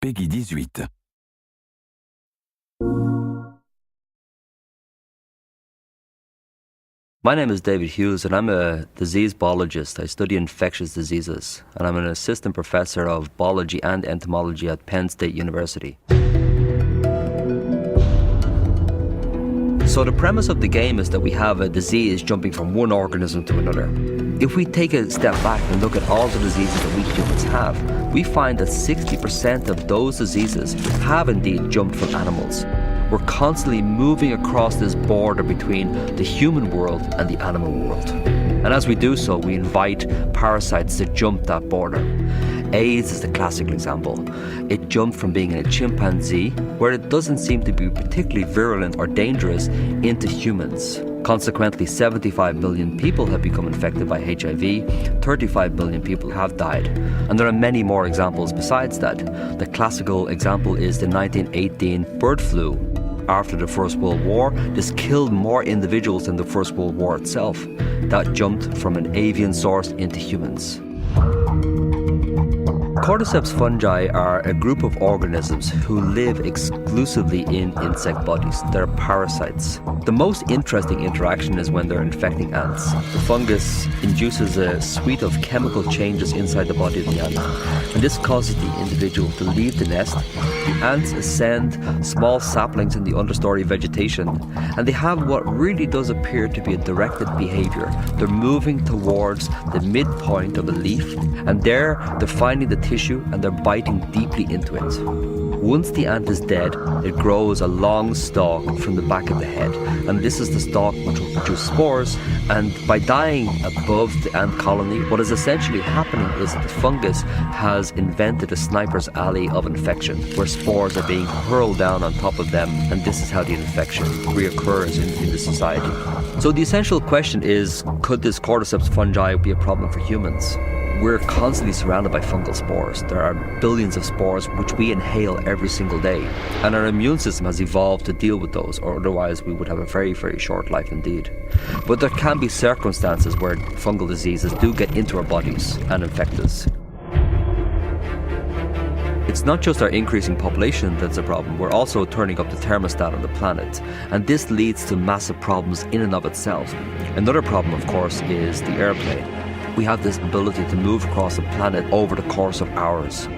Peggy 18. My name is David Hughes and I'm a disease biologist. I study infectious diseases and I'm an assistant professor of biology and entomology at Penn State University. So the premise of the game is that we have a disease jumping from one organism to another. If we take a step back and look at all the diseases that we humans have, we find that 60% of those diseases have indeed jumped from animals. We're constantly moving across this border between the human world and the animal world. And as we do so, we invite parasites to jump that border. AIDS is the classical example. It jumped from being in a chimpanzee, where it doesn't seem to be particularly virulent or dangerous, into humans. Consequently, 75 million people have become infected by HIV, 35 million people have died. And there are many more examples besides that. The classical example is the 1918 bird flu. After the First World War, this killed more individuals than the First World War itself. That jumped from an avian source into humans. Cordyceps fungi are a group of organisms who live exclusively in insect bodies. They're parasites. The most interesting interaction is when they're infecting ants. The fungus induces a suite of chemical changes inside the body of the ant, and this causes the individual to leave the nest. The ants ascend small saplings in the understory vegetation, and they have what really does appear to be a directed behavior. They're moving towards the midpoint of a leaf, and there they're finding the tissue and they're biting deeply into it. Once the ant is dead, it grows a long stalk from the back of the head, and this is the stalk which will produce spores. And by dying above the ant colony, what is essentially happening is that the fungus has invented a sniper's alley of infection, where spores are being hurled down on top of them, and this is how the infection reoccurs in the society. So the essential question is, could this cordyceps fungi be a problem for humans? We're constantly surrounded by fungal spores. There are billions of spores which we inhale every single day. And our immune system has evolved to deal with those, or otherwise we would have a very, very short life indeed. But there can be circumstances where fungal diseases do get into our bodies and infect us. It's not just our increasing population that's a problem, we're also turning up the thermostat on the planet. And this leads to massive problems in and of itself. Another problem, of course, is the airplane. We have this ability to move across the planet over the course of hours.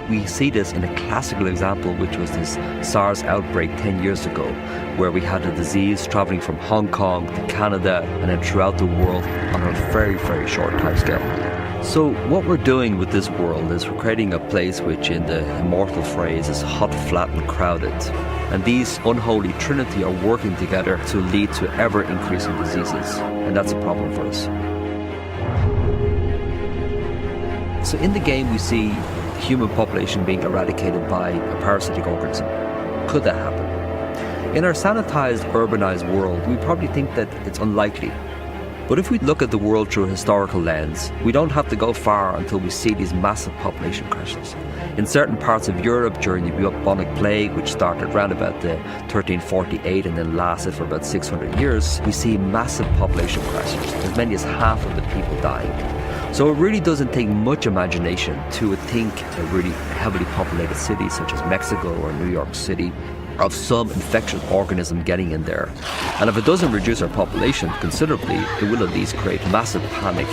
We see this in a classical example, which was this SARS outbreak 10 years ago, where we had a disease traveling from Hong Kong to Canada and then throughout the world on a very, very short timescale. So what we're doing with this world is we're creating a place which, in the immortal phrase, is hot, flat and crowded. And these unholy trinity are working together to lead to ever-increasing diseases. And that's a problem for us. So in the game we see the human population being eradicated by a parasitic organism. Could that happen? In our sanitized, urbanized world, we probably think that it's unlikely. But if we look at the world through a historical lens, we don't have to go far until we see these massive population crashes. In certain parts of Europe during the bubonic plague, which started around about 1348 and then lasted for about 600 years, we see massive population crashes, as many as half of the people dying. So it really doesn't take much imagination to think a really heavily populated city such as Mexico or New York City of some infectious organism getting in there. And if it doesn't reduce our population considerably, it will at least create massive panic.